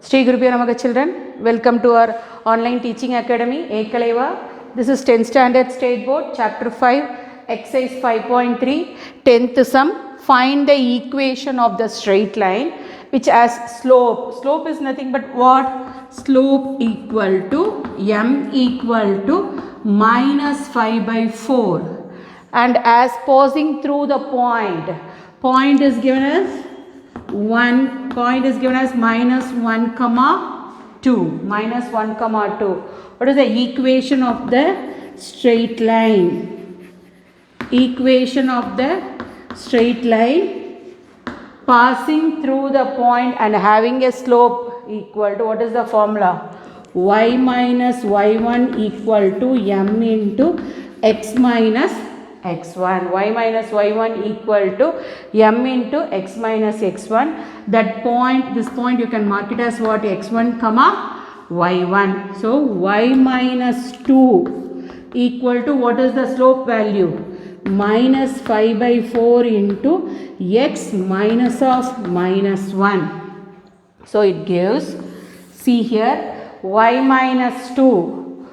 Sri Gurubhyo Namaha children, welcome to our online teaching academy, Ekaleva. This is 10th standard state board, chapter 5, exercise 5.3, 10th sum. Find the equation of the straight line which has slope. Slope is nothing but what? Slope equal to m equal to minus 5 by 4. And as passing through the point is given as 1, point is given as minus 1 comma 2, minus 1 comma 2. What is the equation of the straight line? Equation of the straight line passing through the point and having a slope equal to, what is the formula? Y minus y1 equal to m into x minus x1. Y minus y1 equal to m into x minus x1. That point, this point you can mark it as what? X1 comma y1. So y minus 2 equal to, what is the slope value? Minus 5 by 4 into x minus of minus 1. So it gives, see here, y minus 2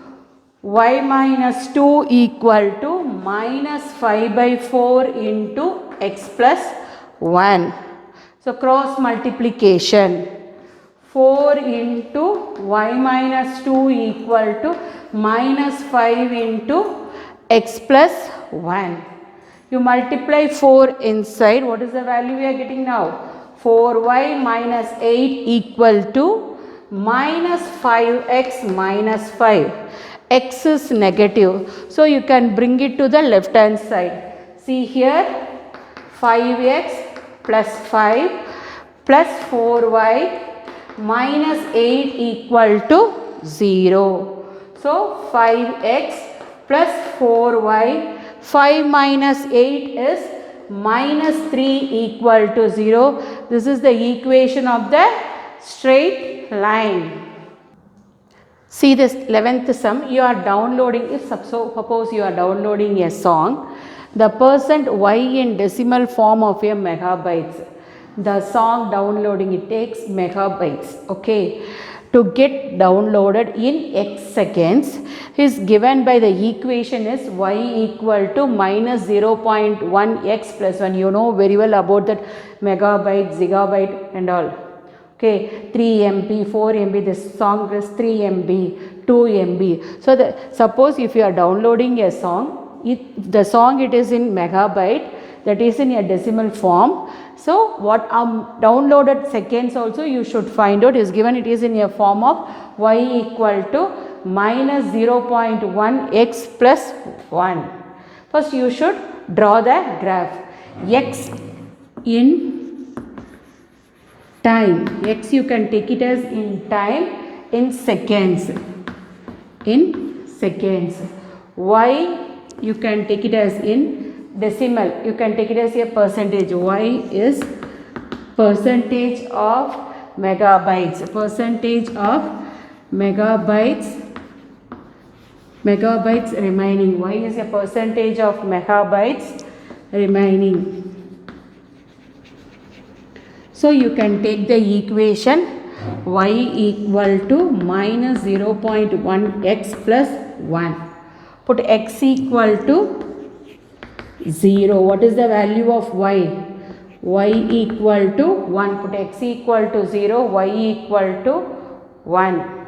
equal to minus 5 by 4 into x plus 1. So cross multiplication. 4 into y minus 2 equal to minus 5 into x plus 1. You multiply 4 inside. What is the value we are getting now? 4y minus 8 equal to minus 5x minus 5. X is negative. So you can bring it to the left hand side. See here, 5x plus 5 plus 4y minus 8 equal to 0. So 5x plus 4y, 5 minus 8 is minus 3 equal to 0. This is the equation of the straight line. See this 11th sum, you are downloading, if suppose you are downloading a song, the percent y in decimal form of a megabytes. The song downloading, it takes megabytes, okay. To get downloaded in x seconds is given by the equation is y equal to minus 0.1 x plus 1. You know very well about that megabyte, gigabyte and all. Okay, 3 MB, 4 MB, this song is 3 MB, 2 MB. So suppose if you are downloading a song, the song it is in megabyte, that is in a decimal form. So what downloaded seconds also you should find out is given, it is in a form of y equal to minus 0.1 x plus 1. First you should draw the graph. X in time, x you can take it as in time, in seconds, y you can take it as in decimal, you can take it as a percentage. Y is percentage of megabytes, megabytes remaining. Y is a percentage of megabytes remaining. So you can take the equation y equal to minus 0.1 x plus 1. Put x equal to 0. What is the value of y? Y equal to 1. Put x equal to 0, y equal to 1.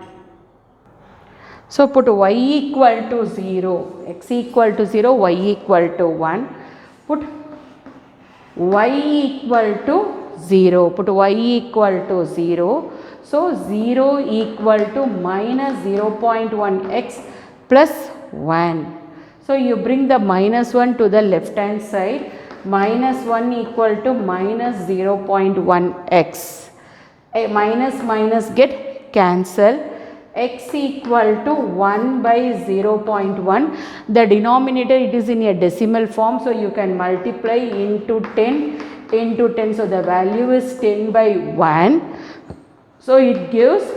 So put y equal to 0, x equal to 0, y equal to 1. Put y equal to 0. Put y equal to 0. So 0 equal to minus 0.1 x plus 1. So you bring the minus 1 to the left hand side. Minus 1 equal to minus 0.1 x. Minus get cancel. X equal to 1 by 0.1. The denominator it is in a decimal form. So you can multiply into 10. So the value is 10 by 1. So it gives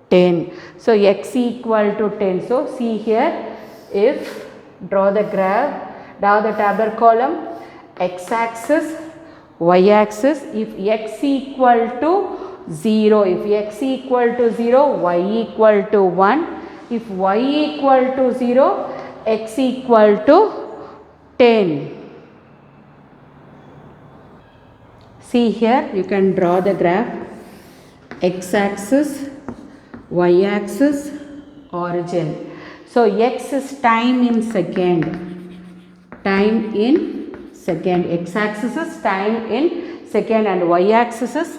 10. So x equal to 10. So see here, if draw the graph, draw the tabular column, x axis, y axis. If x equal to 0. If x equal to 0, y equal to 1. If y equal to 0, x equal to 10. See here, you can draw the graph. X-axis, y-axis, origin. So x is time in second. Time in second. X-axis is time in second and y-axis is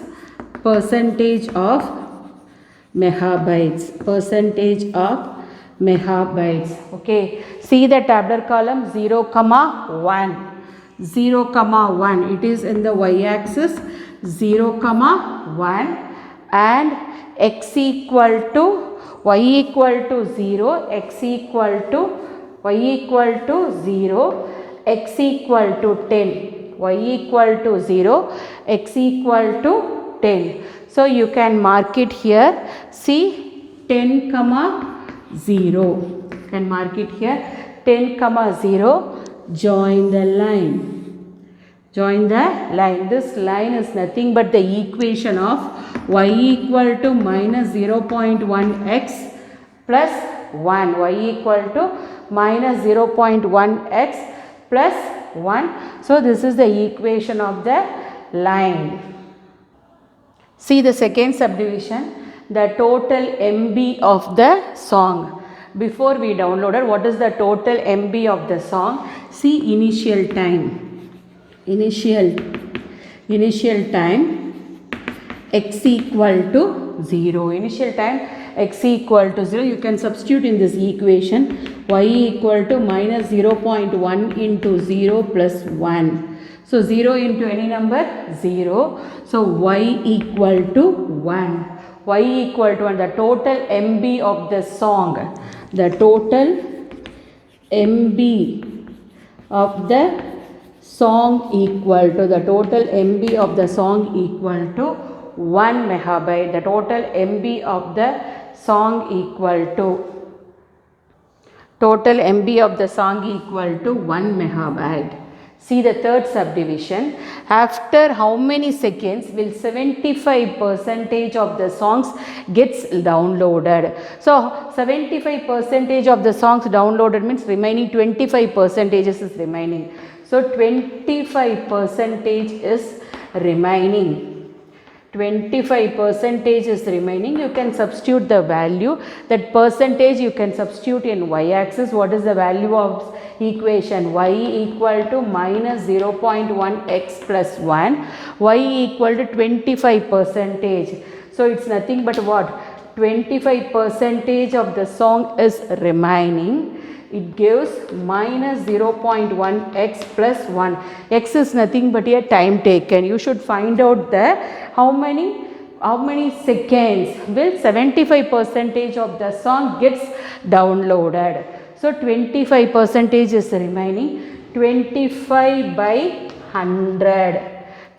percentage of megabytes. Percentage of megabytes. Okay. See the tabular column 0, 1. 0, 1. It is in the y-axis 0, 1 and x equal to y equal to 0, x equal to y equal to 0, x equal to 10, y equal to 0, x equal to 10. So you can mark it here. See 10, 0. You can mark it here 10, 0. Join the line. Join the line. This line is nothing but the equation of y equal to minus 0.1x plus 1. Y equal to minus 0.1x plus 1. So this is the equation of the line. See the second subdivision, the total MB of the song. Before we downloaded, what is the total MB of the song? See initial time. Initial time x equal to 0. Initial time x equal to 0. You can substitute in this equation y equal to minus 0.1 into 0 plus 1. So 0 into any number 0. So y equal to 1. Y equal to 1. The total MB of the song. The total MB of the song equal to the total MB of the song equal to 1 megabyte. The total MB of the song equal to 1 megabyte. See the third subdivision. After how many seconds will 75% of the songs gets downloaded? So 75% of the songs downloaded means remaining 25% is remaining. So 25% is remaining. 25% is remaining. You can substitute the value. That percentage you can substitute in y-axis. What is the value of equation? Y equal to minus 0.1x plus 1. Y equal to 25%. So it's nothing but what? 25% of the song is remaining. It gives minus 0.1x plus 1. X is nothing but a time taken. You should find out the how many seconds will 75% of the song gets downloaded. So 25% is remaining. 25 by 100.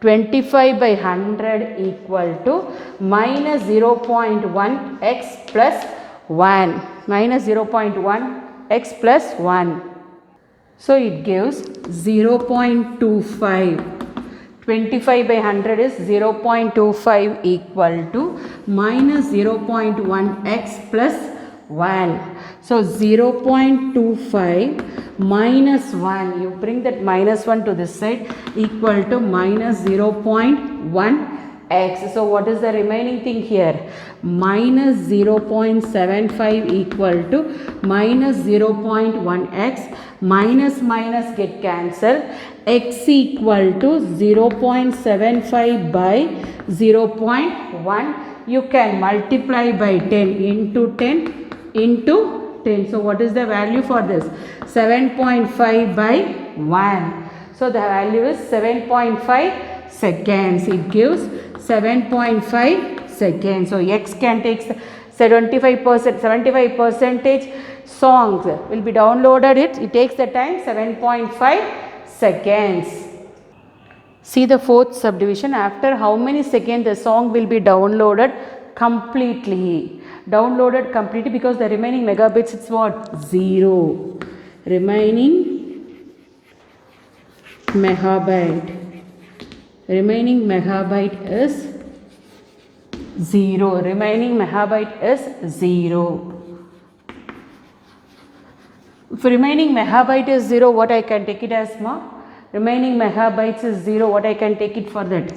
25 by 100 equal to minus 0.1x plus 1. Minus 0.1 x plus 1. So it gives 0.25. 25 by 100 is 0.25 equal to minus 0.1 x plus 1. So 0.25 minus 1. You bring that minus 1 to this side equal to minus 0.1 x. So what is the remaining thing here? Minus 0.75 equal to minus 0.1 x. Minus minus get cancelled. X equal to 0.75 by 0.1. You can multiply by 10 into 10 into 10. So what is the value for this? 7.5 by 1. So the value is 7.5 seconds. It gives 7.5 seconds. So x can take 75% songs will be downloaded. It takes the time 7.5 seconds. See the fourth subdivision. After how many seconds the song will be downloaded completely? Downloaded completely because the remaining megabits it's what? 0. Remaining megabyte. Remaining megabyte is 0. Remaining megabyte is 0. If remaining megabyte is 0, what I can take it as remaining megabytes is 0, what I can take it for that?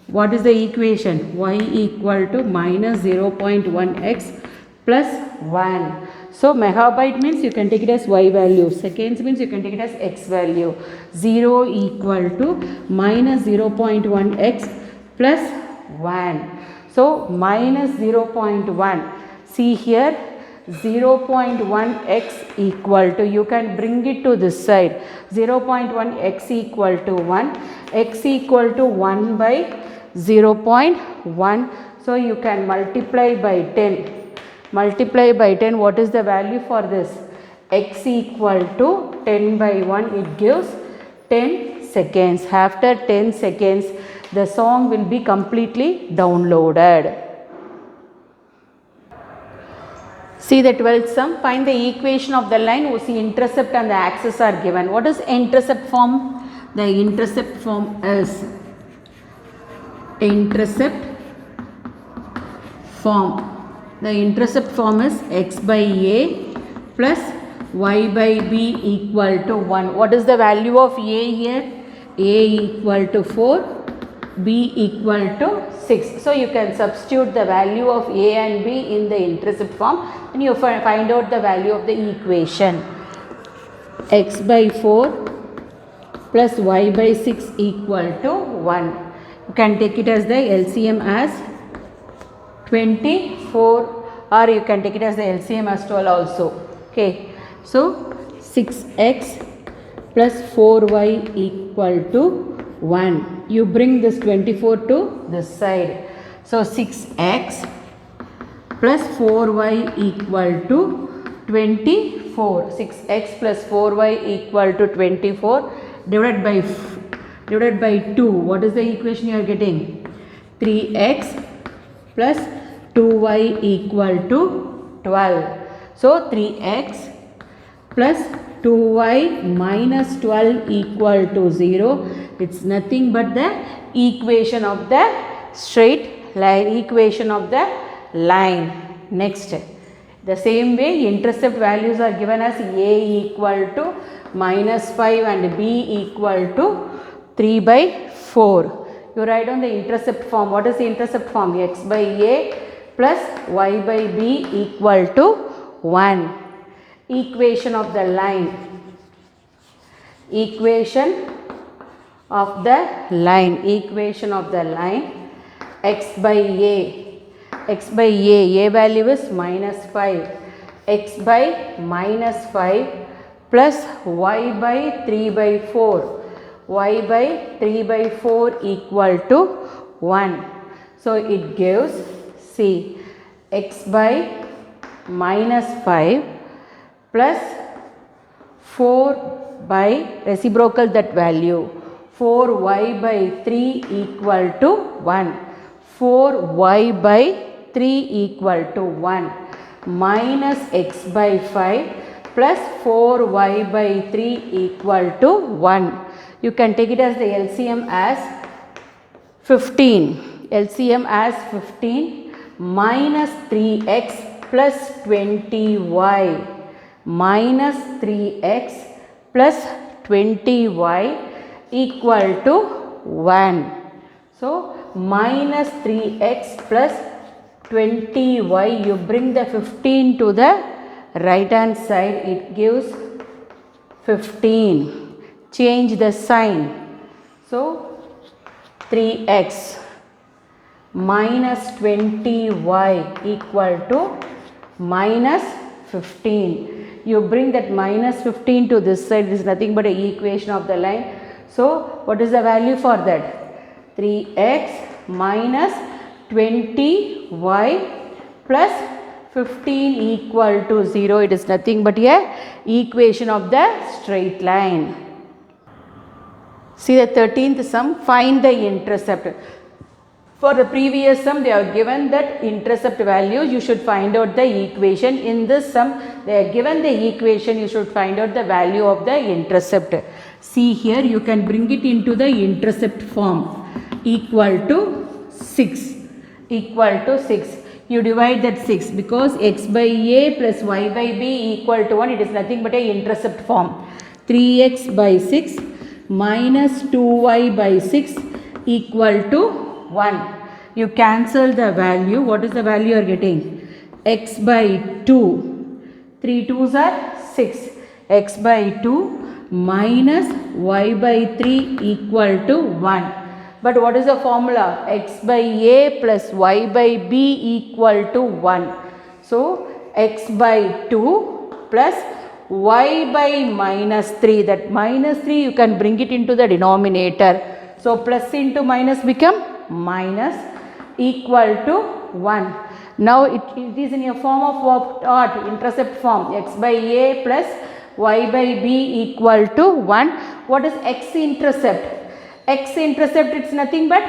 What is the equation? Y equal to minus 0.1x plus 1. So megabyte means you can take it as y value. Seconds means you can take it as x value. 0 equal to minus 0.1x plus 1. So minus 0.1. See here, 0.1x equal to, you can bring it to this side, 0.1x equal to 1, x equal to 1 by 0.1. So you can multiply by 10. Multiply by 10, what is the value for this? X equal to 10 by 1, it gives 10 seconds. After 10 seconds, the song will be completely downloaded. See the 12th sum. Find the equation of the line whose intercept and the axis are given. What is intercept form? The intercept form is intercept form. The intercept form is x by a plus y by b equal to 1. What is the value of a here? A equal to 4, b equal to 6. So you can substitute the value of a and b in the intercept form and you find out the value of the equation. X by 4 plus y by 6 equal to 1. You can take it as the LCM as 24, or you can take it as the LCM as 12 also. Okay. So 6x plus 4y equal to 1. You bring this 24 to this side. So 6x plus 4y equal to 24. 6x plus 4y equal to 24 divided by 2. What is the equation you are getting? 3x plus 2y equal to 12. So 3x plus 2y minus 12 equal to 0. It's nothing but the equation of the straight line, equation of the line. Next, the same way intercept values are given as a equal to minus 5 and b equal to 3 by 4. You write on the intercept form. What is the intercept form? X by a plus y by b equal to 1. Equation of the line. Equation of the line. Equation of the line. X by a. X by a value is minus 5. X by minus 5 plus y by 3 by 4. Y by 3 by 4 equal to 1. So it gives, see, x by minus 5 plus 4 by reciprocal that value. 4y by 3 equal to 1. 4y by 3 equal to 1 minus x by 5 plus 4y by 3 equal to 1. You can take it as the LCM as 15. LCM as 15 minus 3x plus 20y minus 3x plus 20y equal to 1. So minus 3x plus 20y, you bring the 15 to the right hand side, it gives 15. Change the sign. So 3x minus 20y equal to minus 15. You bring that minus 15 to this side, it is nothing but an equation of the line. So what is the value for that? 3x minus 20y plus 15 equal to 0. It is nothing but a equation of the straight line. See the 13th sum, find the intercept. For the previous sum, they are given that intercept value, you should find out the equation. In this sum, they are given the equation, you should find out the value of the intercept. See here, you can bring it into the intercept form, equal to 6. equal to 6. You divide that 6 because x by a plus y by b equal to 1. It is nothing but a intercept form. 3x by 6 minus 2y by 6 equal to 1. You cancel the value. What is the value you are getting? X by 2. 3 2s are 6. X by 2 minus y by 3 equal to 1. But what is the formula? X by a plus y by b equal to 1. So, x by 2 plus y by minus 3. That minus 3 you can bring it into the denominator. So, plus into minus become minus equal to 1. Now, it is in a form of what? Intercept form. X by a plus y by b equal to 1. What is x-intercept? X-intercept it's nothing but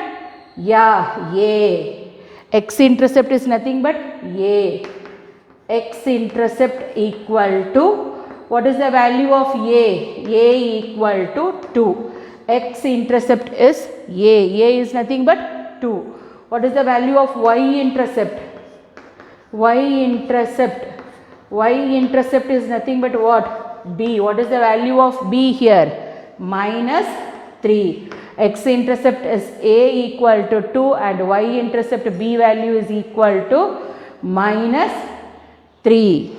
a. X-intercept is nothing but a. X-intercept equal to, what is the value of a? A equal to 2. X-intercept is a. A is nothing but 2. What is the value of y-intercept? Y-intercept. Y-intercept is nothing but what? B. What is the value of b here? Minus 3. X-intercept is a equal to 2 and y-intercept b value is equal to minus 3.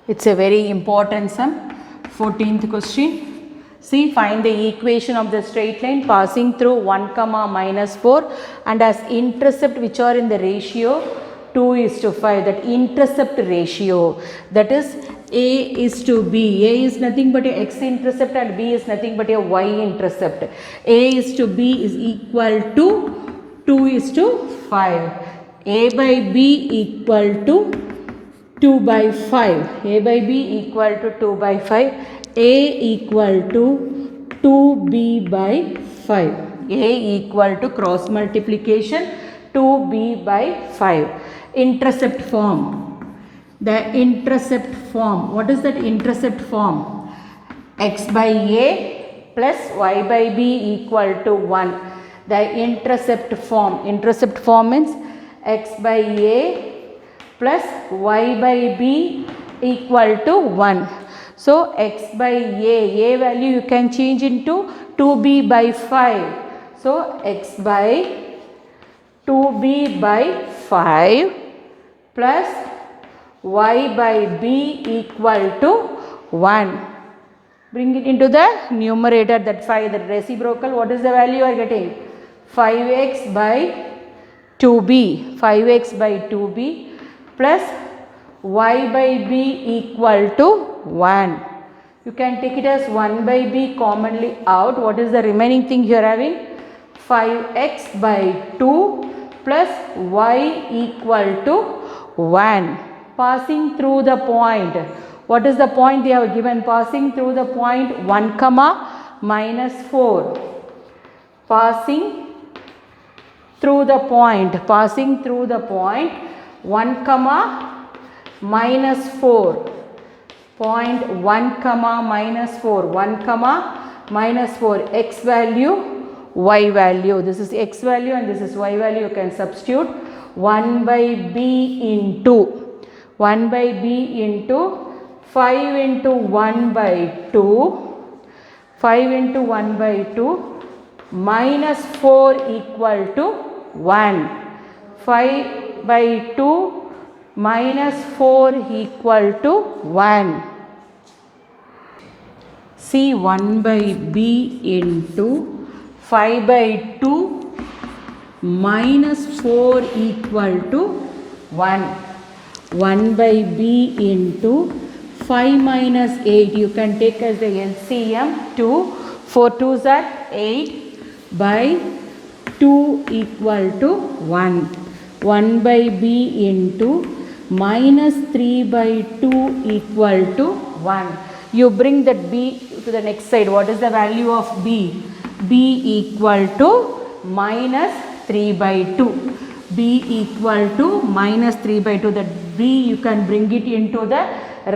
It's a very important sum. 14th question. See, find the equation of the straight line passing through 1 comma minus 4 and as intercept which are in the ratio 2:5. That intercept ratio, that is a is to b. A is nothing but a x-intercept and b is nothing but a y-intercept. A is to b is equal to 2:5. A by b equal to 2 by 5. A by b equal to 2 by 5. A equal to 2b by 5. A equal to cross multiplication 2b by 5. Intercept form. The intercept form. What is that intercept form? X by a plus y by b equal to 1. The intercept form. Intercept form means x by a plus y by b equal to 1. So, x by a value you can change into 2b by 5. So, x by 2b by 5 plus y by b equal to 1. Bring it into the numerator, that 5, the reciprocal. What is the value you are getting? 5x by 2b. 5x by 2b plus y by b equal to 1. You can take it as 1 by b commonly out. What is the remaining thing you are having? 5x by 2 plus y equal to 1. Passing through the point. What is the point they have given? Passing through the point 1 comma minus 4. Passing through the point. Passing through the point 1 comma minus 4. Point 1 comma minus 4. 1 comma minus 4. X value, y value. This is x value and this is y value. You can substitute 1 by b into 1 by b into 5 into 1 by 2. 5 into 1 by 2 minus 4 equal to 1. 5 by 2 minus 4 equal to 1. See, 1 by b into 5 by 2 minus 4 equal to 1. 1 by b into 5 minus 8. You can take as the LCM 2. 4 2s are 8 by 2 equal to 1. 1 by b into minus 3 by 2 equal to 1. You bring that b to the next side. What is the value of b? b equal to minus 3 by 2. b equal to minus 3 by 2. That b you can bring it into the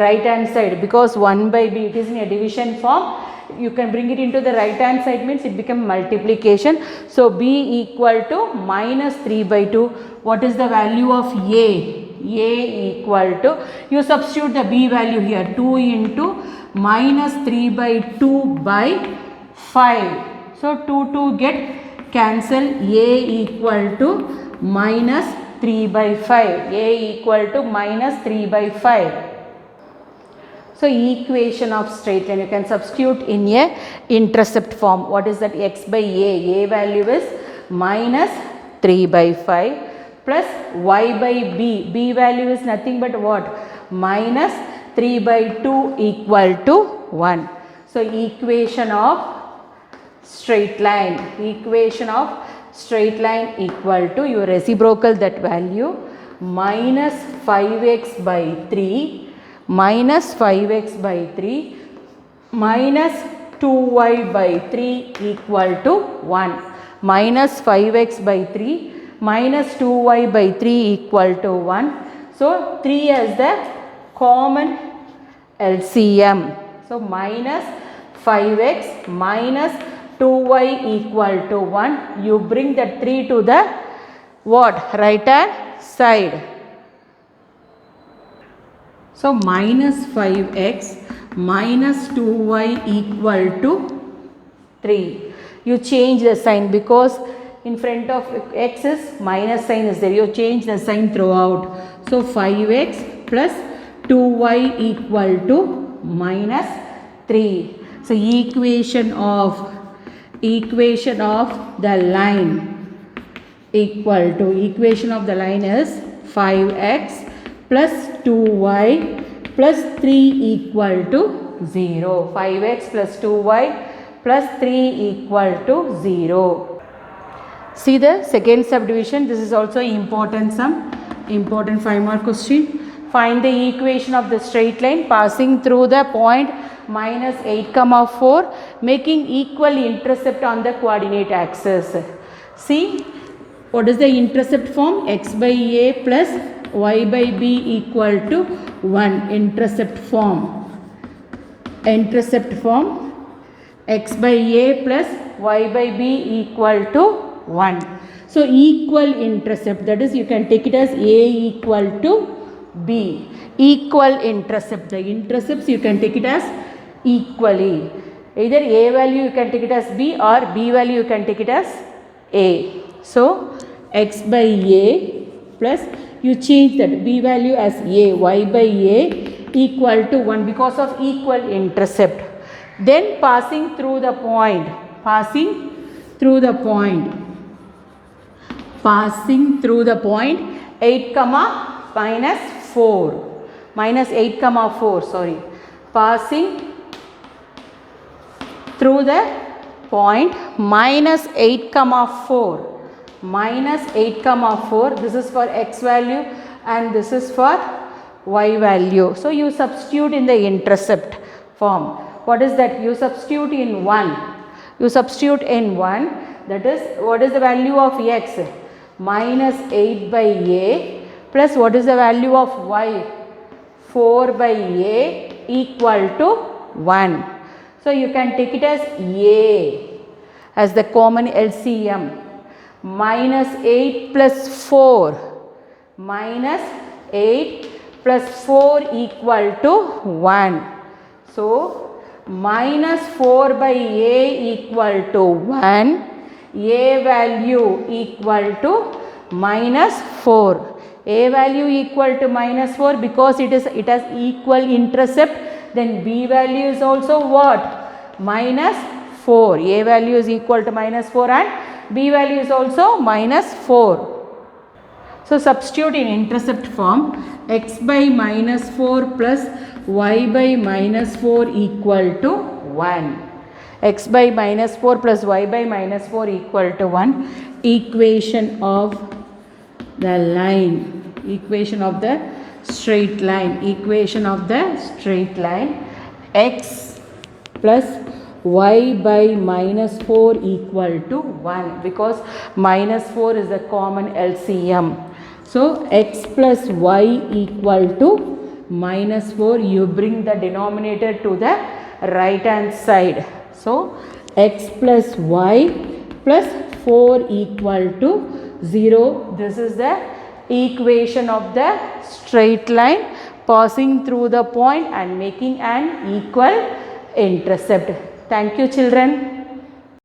right hand side because 1 by b, it is in a division form. you can bring it into the right hand side means it becomes multiplication. So b equal to minus 3 by 2. What is the value of a? A equal to, you substitute the b value here, 2 into minus 3 by 2 by 5. So 2 get cancel, a equal to minus 3 by 5. A equal to minus 3 by 5. So equation of straight line you can substitute in a intercept form. What is that? X by a value is minus 3 by 5 plus y by b value is nothing but what? Minus 3 by 2 equal to 1. So equation of straight line equal to, you reciprocal that value, minus 5x by 3 minus 5x by 3 minus 2y by 3 equal to 1. Minus 5x by 3 minus 2y by 3 equal to 1. So 3 as the common LCM. So minus 5x minus 2y equal to 1. You bring that 3 to the what? Right hand side. So minus 5x minus 2y equal to 3. You change the sign because in front of x is minus sign is there. You change the sign throughout. So 5x plus 2y equal to minus 3. So equation of the line equal to, equation of the line is 5x plus 2y plus 3 equal to 0. 5x plus 2y plus 3 equal to 0. See the second subdivision. This is also important sum. Important 5 mark question. Find the equation of the straight line passing through the point minus 8, 4 making equal intercept on the coordinate axis. See what is the intercept form? X by a plus y by b equal to 1. Intercept form x by a plus y by b equal to 1. So equal intercept, that is you can take it as a equal to b. Equal intercept, the intercepts you can take it as equally. Either a value you can take it as b or b value you can take it as a. So x by a plus, you change that b value as a, y by a equal to 1 because of equal intercept. Then passing through the point 8 minus 4 minus 8 4 sorry, passing through the point minus 8 4 minus 8 4, this is for x value and this is for y value. So you substitute in the intercept form. What is that? You substitute in 1. That is, what is the value of x? Minus 8 by a plus what is the value of y? 4 by a equal to 1. So you can take it as a as the common LCM. Minus 8 plus 4 minus 8 plus 4 equal to 1. So minus 4 by a equal to 1, a value equal to minus 4. A value equal to minus 4 because it has equal intercept, then b value is also what? Minus 4. A value is equal to minus 4 and b value is also minus 4. So substitute in intercept form, x by minus 4 plus y by minus 4 equal to 1. X by minus 4 plus y by minus 4 equal to 1. Equation of the line, equation of the straight line, x plus y by minus 4 equal to 1 because minus 4 is the common LCM. So x plus y equal to minus 4, you bring the denominator to the right hand side. So x plus y plus 4 equal to 0. This is the equation of the straight line passing through the point and making an equal intercept. Thank you, children.